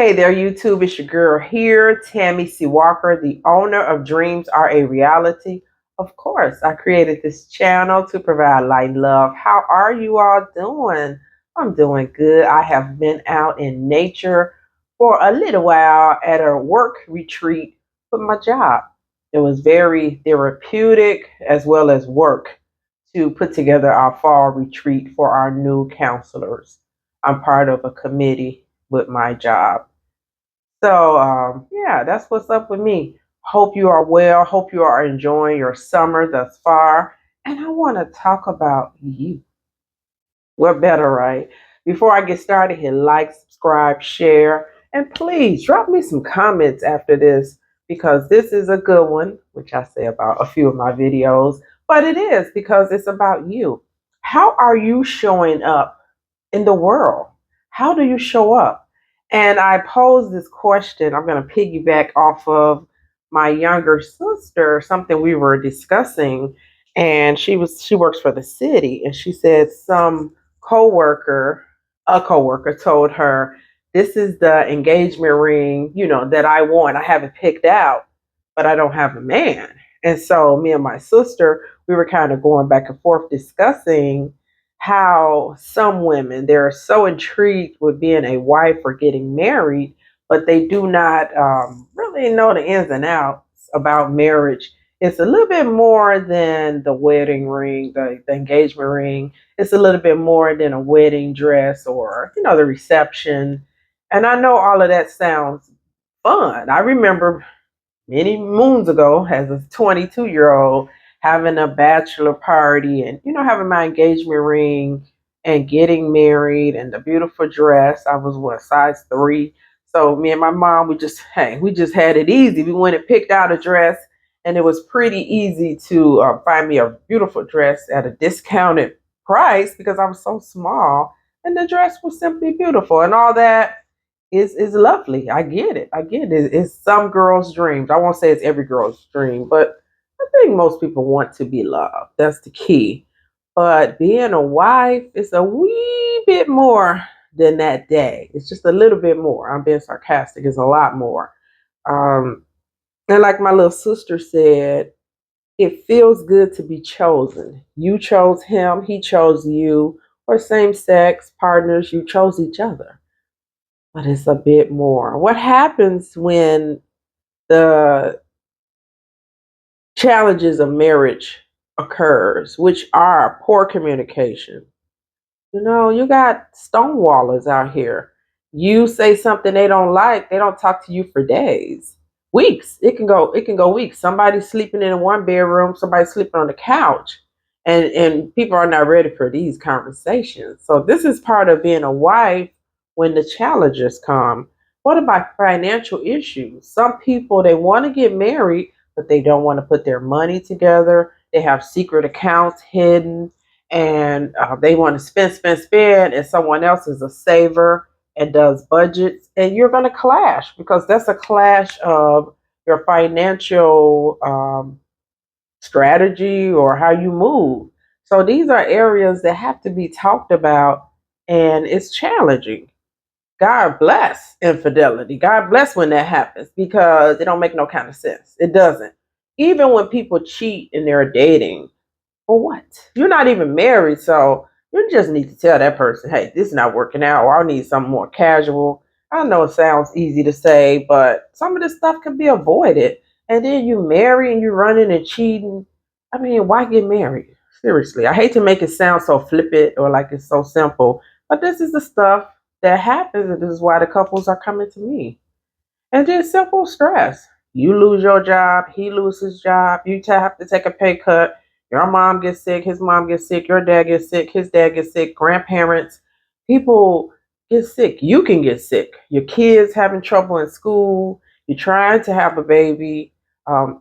Hey there, YouTube. It's your girl here, Tammy C. Walker, the owner of Dreams Are a Reality. Of course, I created this channel to provide light and love. How are you all doing? I'm doing good. I have been out in nature for a little while at a work retreat with my job. It was very therapeutic as well as work to put together our fall retreat for our new counselors. I'm part of a committee with my job. So, that's what's up with me. Hope you are well. Hope you are enjoying your summer thus far. And I want to talk about you. What better, right? Before I get started, hit like, subscribe, share, and please drop me some comments after this because this is a good one, which I say about a few of my videos, but it is because it's about you. How are you showing up in the world? How do you show up? And I pose this question. I'm going to piggyback off of my younger sister, something we were discussing, and she works for the city, and she said some coworker, a coworker told her, "This is the engagement ring, that I want. I haven't picked out, but I don't have a man." And so me and my sister, we were kind of going back and forth discussing how some women they're so intrigued with being a wife or getting married, but they do not really know the ins and outs about marriage. It's a little bit more than the wedding ring, the engagement ring. It's a little bit more than a wedding dress or the reception. And I know all of that sounds fun. I remember many moons ago as a 22-year-old having a bachelor party and having my engagement ring and getting married and the beautiful dress. I was what, size 3. So me and my mom, we just had it easy. We went and picked out a dress, and it was pretty easy to find me a beautiful dress at a discounted price because I was so small, and the dress was simply beautiful and all that is lovely. I get it. I get it. It's some girls' dreams. I won't say it's every girl's dream, but I think most people want to be loved. That's the key. But being a wife is a wee bit more than that day. It's just a little bit more. I'm being sarcastic. It's a lot more. Um, and like my little sister said, it feels good to be chosen. You chose him, he chose you, or same sex partners, you chose each other, but it's a bit more. What happens when the challenges of marriage occurs, which are poor communication? You got stonewallers out here. You say something they don't like, they don't talk to you for days, weeks. It can go weeks. Somebody's sleeping in one bedroom, somebody's sleeping on the couch, and people are not ready for these conversations. So this is part of being a wife when the challenges come. What about financial issues? Some people they want to get married, but they don't want to put their money together. They have secret accounts hidden, and they want to spend, and someone else is a saver and does budgets, and you're going to clash because that's a clash of your financial strategy or how you move. So these are areas that have to be talked about, and it's challenging. God bless infidelity. God bless when that happens because it don't make no kind of sense. It doesn't. Even when people cheat and they're dating, for what? You're not even married, so you just need to tell that person, hey, this is not working out, or I need something more casual. I know it sounds easy to say, but some of this stuff can be avoided. And then you marry and you're running and cheating. I mean, why get married? Seriously, I hate to make it sound so flippant or like it's so simple, but this is the stuff that happens, and this is why the couples are coming to me. And then simple stress. You lose your job, he loses his job, you have to take a pay cut, your mom gets sick, his mom gets sick, your dad gets sick, his dad gets sick, grandparents, people get sick. You can get sick. Your kids having trouble in school, you're trying to have a baby.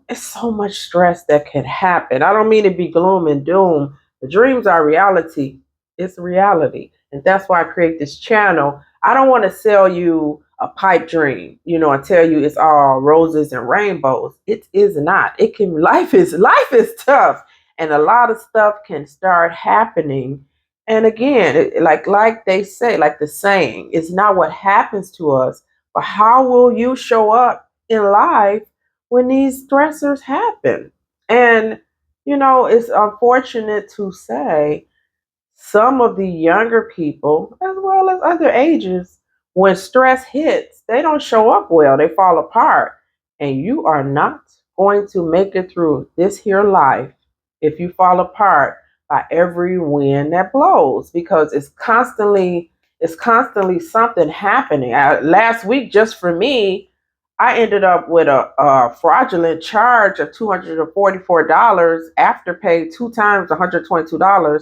It's so much stress that can happen. I don't mean to be gloom and doom. The dreams are reality. It's reality. And that's why I create this channel. I don't want to sell you a pipe dream, and tell you it's all roses and rainbows. It is not. It can life is tough, and a lot of stuff can start happening. And again, like they say, like the saying, it's not what happens to us, But how will you show up in life when these stressors happen? And, it's unfortunate to say some of the younger people, as well as other ages, when stress hits, they don't show up well. They fall apart. And you are not going to make it through this here life if you fall apart by every wind that blows, because it's constantly something happening. Last week, just for me, I ended up with a fraudulent charge of $244 after pay two times $122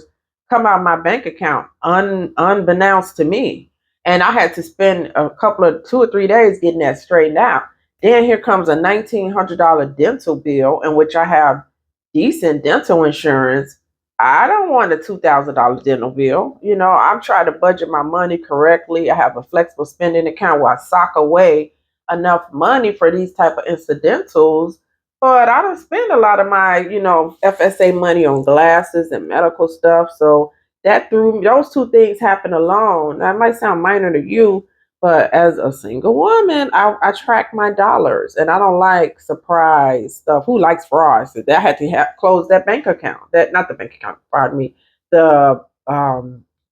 come out of my bank account unbeknownst to me. And I had to spend a couple of 2 or 3 days getting that straightened out. Then here comes a $1,900 dental bill in which I have decent dental insurance. I don't want a $2,000 dental bill. I'm trying to budget my money correctly. I have a flexible spending account where I sock away enough money for these type of incidentals, but I don't spend a lot of my, FSA money on glasses and medical stuff. So that through those two things happen alone. That might sound minor to you, but as a single woman, I track my dollars, and I don't like surprise stuff. Who likes fraud? So that had to close that bank account. That not the bank account. Pardon me. The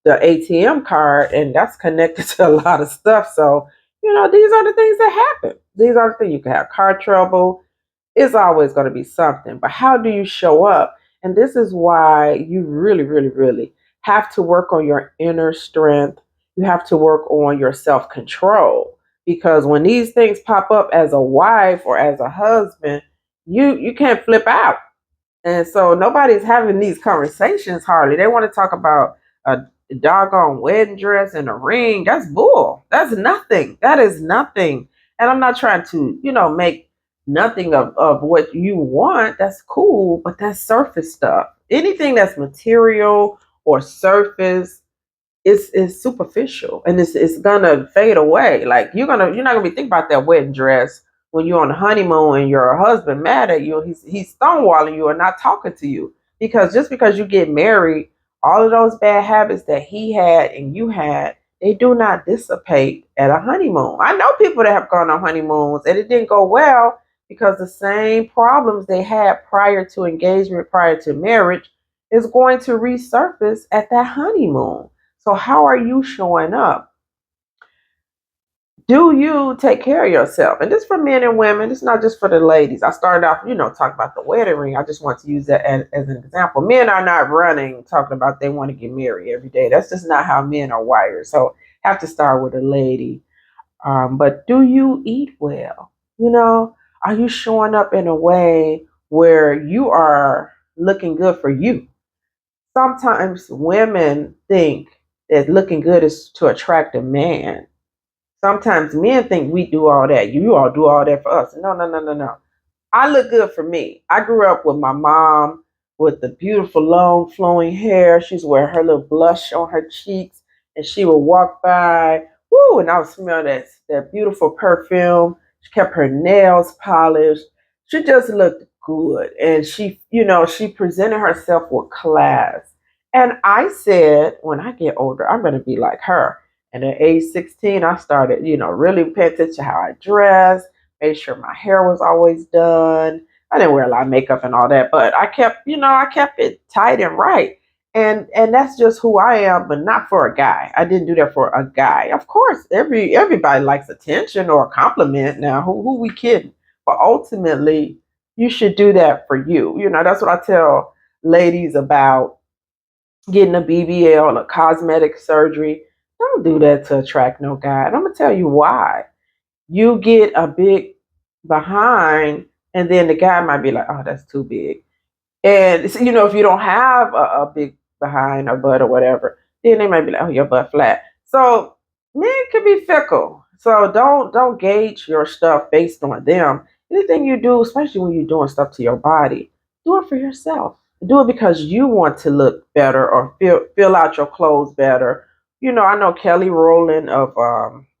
ATM card, and that's connected to a lot of stuff. So these are the things that happen. These are the things. You can have car trouble. It's always going to be something. But how do you show up? And this is why you really, really, really have to work on your inner strength. You have to work on your self control. Because when these things pop up as a wife or as a husband, you can't flip out. And so nobody's having these conversations hardly. They want to talk about a doggone wedding dress and a ring. That's bull. That's nothing. That is nothing. And I'm not trying to, make nothing of what you want. That's cool, but that's surface stuff. Anything that's material or surface is superficial, and it's gonna fade away. Like you're not gonna be thinking about that wedding dress when you're on the honeymoon and your husband mad at you. He's stonewalling you and not talking to you, because just because you get married, all of those bad habits that he had and you had, they do not dissipate at a honeymoon. I know people that have gone on honeymoons and it didn't go well because the same problems they had prior to engagement, prior to marriage, is going to resurface at that honeymoon. So, how are you showing up? Do you take care of yourself? And this for men and women. It's not just for the ladies. I started off, talking about the wedding ring. I just want to use that as an example. Men are not running talking about they want to get married every day. That's just not how men are wired. So, have to start with a lady. But do you eat well? Are you showing up in a way where you are looking good for you? Sometimes women think that looking good is to attract a man. Sometimes men think we do all that. You all do all that for us. No, no, no, no, no. I look good for me. I grew up with my mom with the beautiful long flowing hair. She's wearing her little blush on her cheeks, and she would walk by, woo, and I would smell that beautiful perfume. She kept her nails polished. She just looked good, and she presented herself with class. And I said, when I get older, I'm going to be like her. And at age 16, I started, really paying attention to how I dressed, made sure my hair was always done. I didn't wear a lot of makeup and all that, but I kept it tight and right. And that's just who I am, but not for a guy. I didn't do that for a guy. Of course, everybody likes attention or a compliment. Now, who we kidding? But ultimately, you should do that for you. That's what I tell ladies about getting a BBL and a cosmetic surgery. Don't do that to attract no guy. And I'm gonna tell you why. You get a big behind, and then the guy might be like, "Oh, that's too big." And if you don't have a big behind or butt or whatever, then they might be like, "Oh, your butt flat." So men can be fickle. So don't gauge your stuff based on them. Anything you do, especially when you're doing stuff to your body, do it for yourself. Do it because you want to look better or fill out your clothes better. I know Kelly Rowland of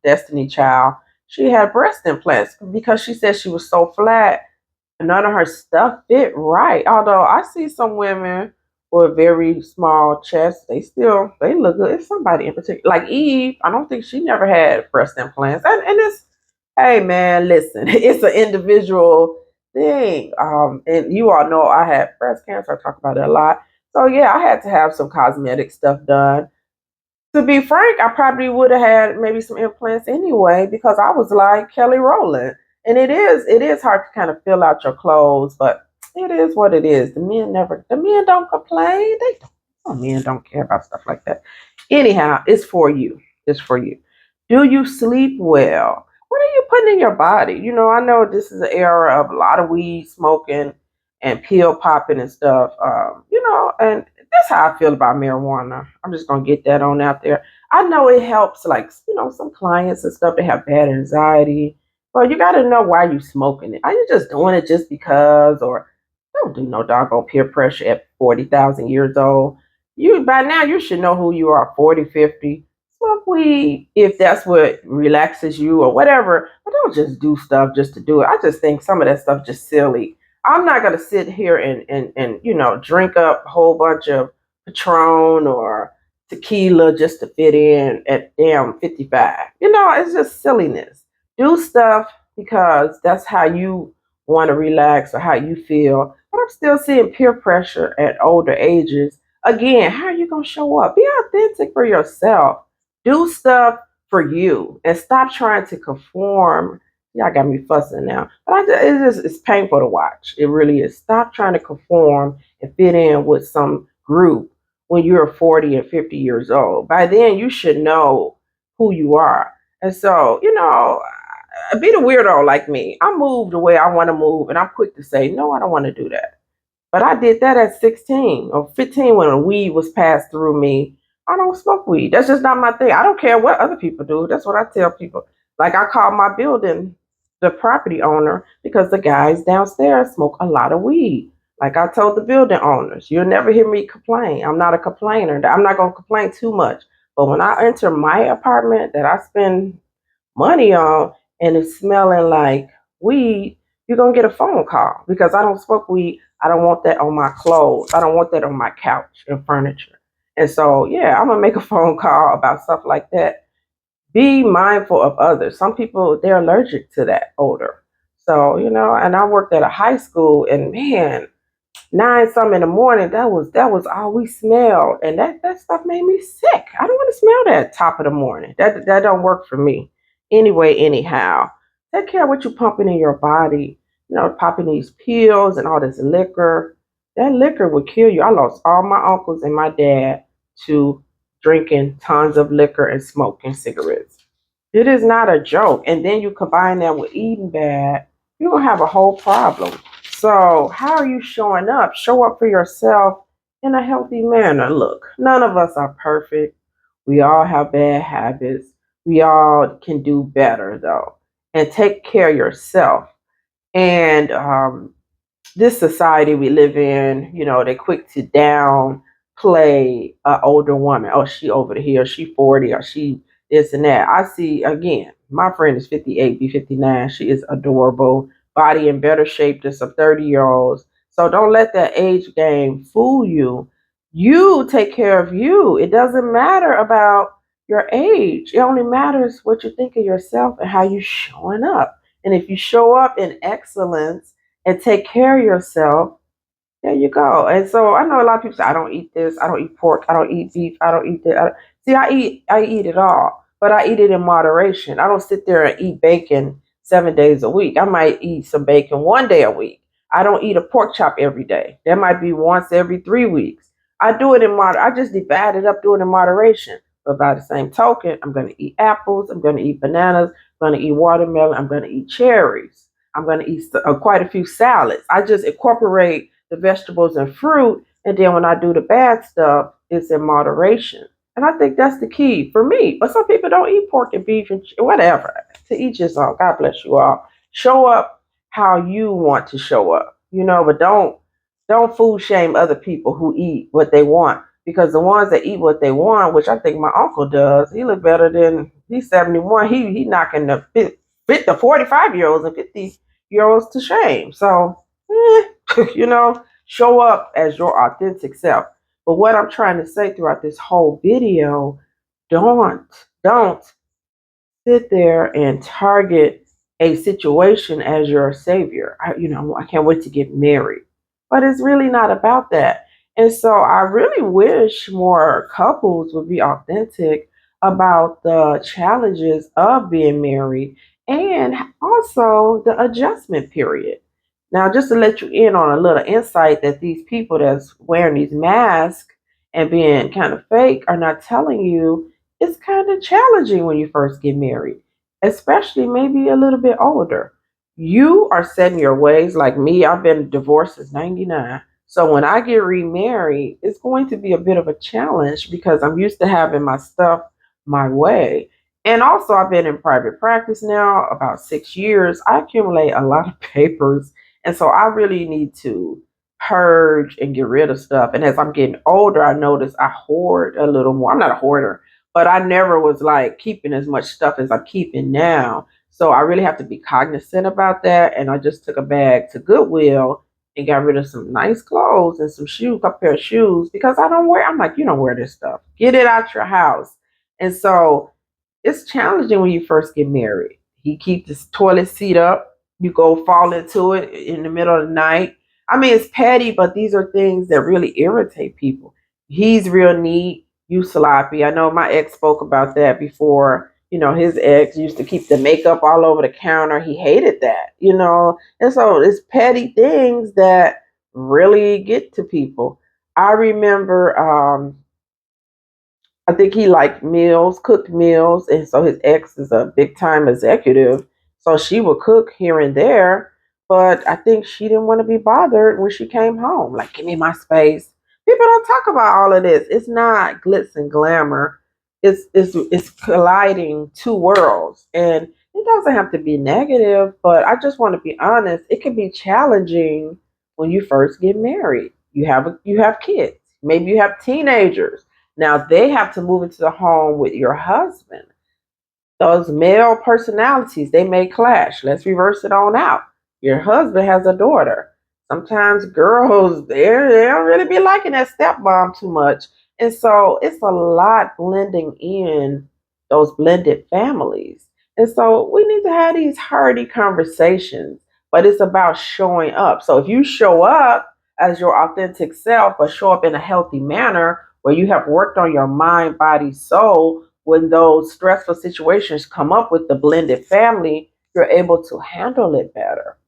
Destiny Child. She had breast implants because she said she was so flat, none of her stuff fit right. Although I see some women with very small chests, they look good. It's somebody in particular, like Eve. I don't think she never had breast implants, and Hey man, listen, it's an individual thing. And you all know I had breast cancer. I talk about it a lot. So yeah, I had to have some cosmetic stuff done. To be frank, I probably would have had maybe some implants anyway because I was like Kelly Rowland. And it is hard to kind of fill out your clothes, but it is what it is. The men don't complain. They don't. Oh, men don't care about stuff like that. Anyhow, it's for you. It's for you. Do you sleep well? What are you putting in your body? I know this is an era of a lot of weed smoking and pill popping and stuff. And that's how I feel about marijuana. I'm just gonna get that on out there. I know it helps, like some clients and stuff. They have bad anxiety, but you got to know why you smoking it. Are you just doing it just because, or don't do no doggone peer pressure at 40,000 years old? You by now you should know who you are. 40, 50. Smoke weed if that's what relaxes you or whatever. But don't just do stuff just to do it. I just think some of that stuff just silly. I'm not gonna sit here and drink up a whole bunch of Patron or tequila just to fit in at damn 55. It's just silliness. Do stuff because that's how you want to relax or how you feel. But I'm still seeing peer pressure at older ages. Again, how are you gonna show up? Be authentic for yourself. Do stuff for you and stop trying to conform. Y'all got me fussing now, but it's painful to watch. It really is. Stop trying to conform and fit in with some group when you're 40 and 50 years old. By then, you should know who you are. And so, be the weirdo like me. I move the way I want to move, and I'm quick to say, no, I don't want to do that. But I did that at 16 or 15 when a weed was passed through me. I don't smoke weed. That's just not my thing. I don't care what other people do. That's what I tell people. Like I call my building the property owner because the guys downstairs smoke a lot of weed. Like I told the building owners, you'll never hear me complain. I'm not a complainer. I'm not going to complain too much. But when I enter my apartment that I spend money on and it's smelling like weed, you're gonna get a phone call because I don't smoke weed. I don't want that on my clothes. I don't want that on my couch and furniture. And so, yeah, I'm gonna make a phone call about stuff like that. Be mindful of others. Some people they're allergic to that odor. So, and I worked at a high school and man, 9 something in the morning, that was all we smelled. And that stuff made me sick. I don't want to smell that top of the morning. That don't work for me. Anyway, anyhow, take care of what you're pumping in your body. Popping these pills and all this liquor. That liquor would kill you. I lost all my uncles and my dad to drinking tons of liquor and smoking cigarettes. It is not a joke. And then you combine that with eating bad, you're going to have a whole problem. So, how are you showing up? Show up for yourself in a healthy manner. Look, none of us are perfect. We all have bad habits. We all can do better, though. And take care of yourself. And this society we live in, they're quick to downplay an older woman. Oh, she over here, she 40, or she this and that. I see again, my friend is 58, be 59. She is adorable, body in better shape than some 30-year-olds. So don't let that age game fool you. You take care of you. It doesn't matter about your age. It only matters what you think of yourself and how you showing up. And if you show up in excellence and take care of yourself, there you go. And so I know a lot of people say, I don't eat this, I don't eat pork, I don't eat beef, I don't eat that. See, I eat it all, but I eat it in moderation. I don't sit there and eat bacon 7 days a week. I might eat some bacon one day a week. I don't eat a pork chop every day. That might be once every 3 weeks. I do it in I just divide it up, do it in moderation. But by the same token, I'm going to eat apples, I'm going to eat bananas, I'm going to eat watermelon, I'm going to eat cherries. I'm going to eat quite a few salads. I just incorporate the vegetables and fruit, and then when I do the bad stuff, it's in moderation. And I think that's the key for me. But some people don't eat pork and beef and whatever. To each his own. God bless you all. Show up how you want to show up, but don't food shame other people who eat what they want. Because the ones that eat what they want, which I think my uncle does, he look better than he's 71. He knocking the 45-year-olds and 50-year-olds to shame. So show up as your authentic self. But what I'm trying to say throughout this whole video, don't sit there and target a situation as your savior. I can't wait to get married. But it's really not about that. And so I really wish more couples would be authentic about the challenges of being married and also the adjustment period. Now, just to let you in on a little insight that these people that's wearing these masks and being kind of fake are not telling you, it's kind of challenging when you first get married, especially maybe a little bit older. You are setting your ways. Like me, I've been divorced since 99. So when I get remarried, it's going to be a bit of a challenge because I'm used to having my stuff my way. And also, I've been in private practice now about 6 years. I accumulate a lot of papers. And so I really need to purge and get rid of stuff. And as I'm getting older, I notice I hoard a little more. I'm not a hoarder, but I never was like keeping as much stuff as I'm keeping now. So I really have to be cognizant about that. And I just took a bag to Goodwill and got rid of some nice clothes and some shoes, a pair of shoes, because I don't wear. I'm like, you don't wear this stuff. Get it out your house. And so it's challenging when you first get married. He keeps his toilet seat up. You go fall into it in the middle of the night. I mean, it's petty, but these are things that really irritate people. He's real neat. You sloppy. I know my ex spoke about that before. His ex used to keep the makeup all over the counter. He hated that. And so it's petty things that really get to people. I remember I think he liked meals, cooked meals, and so his ex is a big time executive. So she would cook here and there, but I think she didn't want to be bothered when she came home. Like, give me my space. People don't talk about all of this. It's not glitz and glamour. It's colliding two worlds, and it doesn't have to be negative. But I just want to be honest. It can be challenging when you first get married. You have kids. Maybe you have teenagers now they have to move into the home with your husband. Those male personalities, they may clash. Let's reverse it on out. Your husband has a daughter. Sometimes girls, they don't really be liking that stepmom too much. And so it's a lot blending in those blended families. And so we need to have these hearty conversations, but it's about showing up. So if you show up as your authentic self, but show up in a healthy manner where you have worked on your mind, body, soul, when those stressful situations come up with the blended family, you're able to handle it better.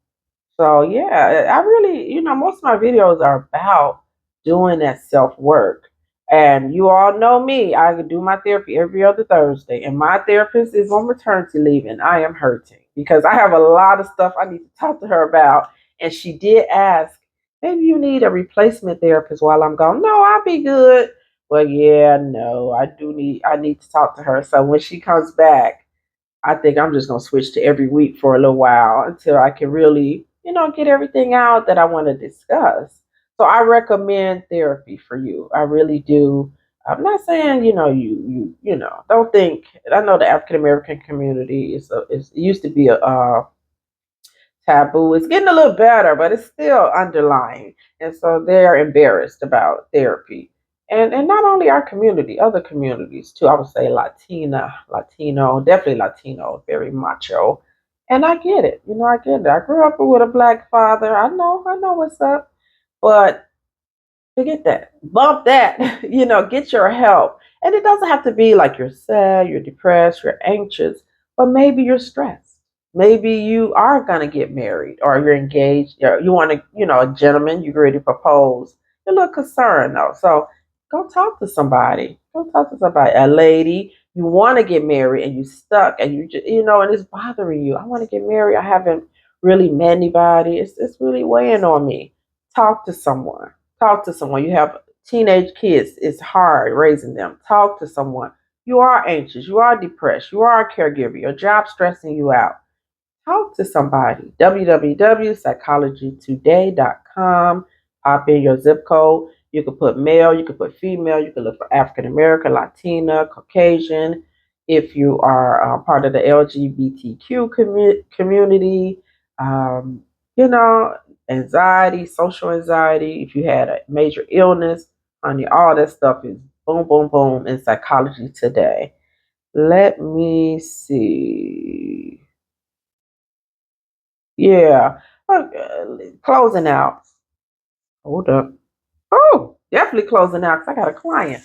So yeah, I really, most of my videos are about doing that self work. And you all know me, I do my therapy every other Thursday, and my therapist is on maternity leave, and I am hurting because I have a lot of stuff I need to talk to her about. And she did ask, maybe you need a replacement therapist while I'm gone. No, I'll be good. Well, yeah, no, I need to talk to her. So when she comes back, I think I'm just gonna switch to every week for a little while until I can really, get everything out that I want to discuss. So I recommend therapy for you. I really do. I'm not saying, don't think. I know the African American community it used to be a taboo. It's getting a little better, but it's still underlying. And so they're embarrassed about therapy. And not only our community, other communities too. I would say Latino, definitely Latino, very macho. And I get it. I get it. I grew up with a black father. I know what's up. But forget that. Bump that. Get your help. And it doesn't have to be like you're sad, you're depressed, you're anxious, but maybe you're stressed. Maybe you are going to get married or you're engaged. Or you want to, a gentleman, you're ready to propose. You're a little concerned though. So go talk to somebody. Go talk to somebody. A lady, you want to get married and you stuck and you just, and it's bothering you. I want to get married. I haven't really met anybody. It's really weighing on me. Talk to someone. Talk to someone. You have teenage kids. It's hard raising them. Talk to someone. You are anxious. You are depressed. You are a caregiver. Your job's stressing you out. Talk to somebody. www.psychologytoday.com. Pop in your zip code. You can put male. You can put female. You can look for African American, Latina, Caucasian. If you are part of the LGBTQ community, um, you know, anxiety, social anxiety, if you had a major illness, honey, all that stuff is boom, boom, boom in psychology today. Let me see. Yeah. Closing out. Hold up. Oh, definitely closing out because I got a client.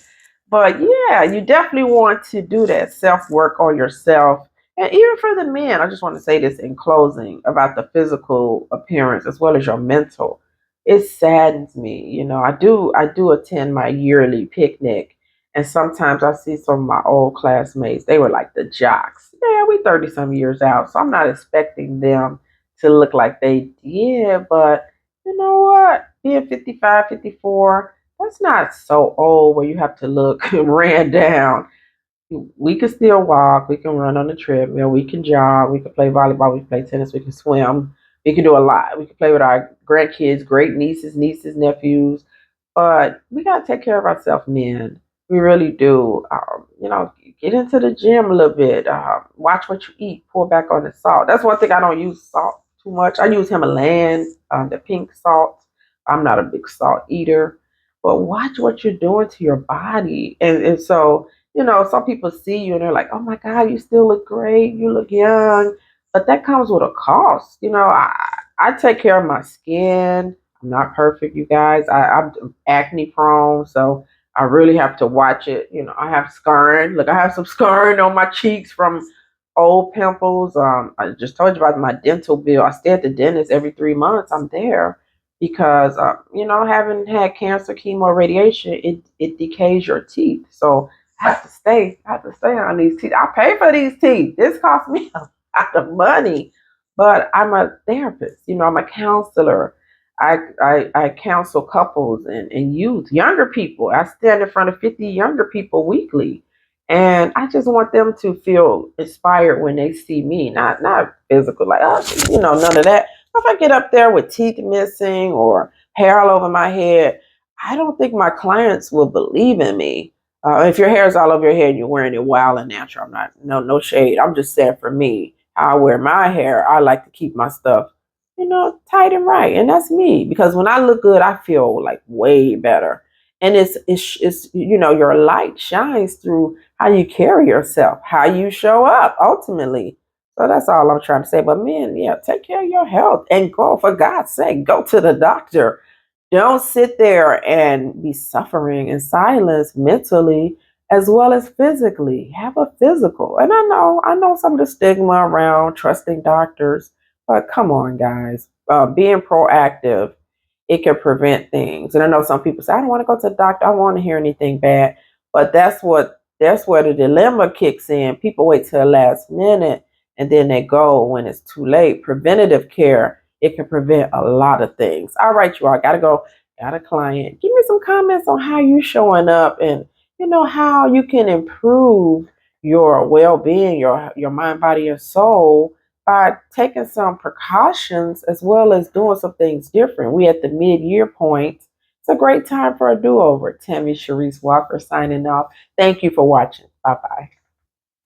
But yeah, you definitely want to do that self work on yourself. And even for the men, I just want to say this in closing about the physical appearance as well as your mental. It saddens me. I do attend my yearly picnic, and sometimes I see some of my old classmates. They were like the jocks. Yeah, we 30 some years out, so I'm not expecting them to look like they did, but you know what? Being 55, 54, that's not so old where you have to look ran down. We can still walk, we can run on the treadmill, we can jog, we can play volleyball, we can play tennis, we can swim, we can do a lot. We can play with our grandkids, great nieces, nephews, but we gotta take care of ourselves, men. We really do. Get into the gym a little bit. Watch what you eat. Pull back on the salt. That's one thing I don't use salt too much. I use Himalayan, the pink salt. I'm not a big salt eater, but watch what you're doing to your body. And so, some people see you and they're like, "Oh my God, you still look great. You look young," but that comes with a cost. I take care of my skin. I'm not perfect, you guys. I'm acne prone, so I really have to watch it. I have scarring. Look, I have some scarring on my cheeks from old pimples. I just told you about my dental bill. I stay at the dentist every 3 months. I'm there because, having had cancer, chemo, radiation, it decays your teeth. So I have to stay. I have to stay on these teeth. I pay for these teeth. This costs me a lot of money, but I'm a therapist. I'm a counselor. I counsel couples and youth, younger people. I stand in front of 50 younger people weekly. And I just want them to feel inspired when they see me, not physical, like, oh, none of that. If I get up there with teeth missing or hair all over my head, I don't think my clients will believe in me. If your hair is all over your head and you're wearing it wild and natural, I'm not, no shade. I'm just saying for me, how I wear my hair, I like to keep my stuff tight and right. And that's me because when I look good, I feel like way better. And it's your light shines through how you carry yourself, how you show up ultimately. So that's all I'm trying to say. But men, yeah, take care of your health and go, for God's sake, go to the doctor. Don't sit there and be suffering in silence mentally as well as physically. Have a physical. And I know some of the stigma around trusting doctors, but come on, guys. Being proactive, it can prevent things. And I know some people say, I don't want to go to the doctor. I don't want to hear anything bad. But that's where the dilemma kicks in. People wait till the last minute and then they go when it's too late. Preventative care, it can prevent a lot of things. All right, you all, I gotta go. Got a client. Give me some comments on how you showing up and how you can improve your well-being, your mind, body, and soul by taking some precautions as well as doing some things different. We at the mid-year point. It's a great time for a do-over. Tammy Sharice Walker signing off. Thank you for watching. Bye-bye.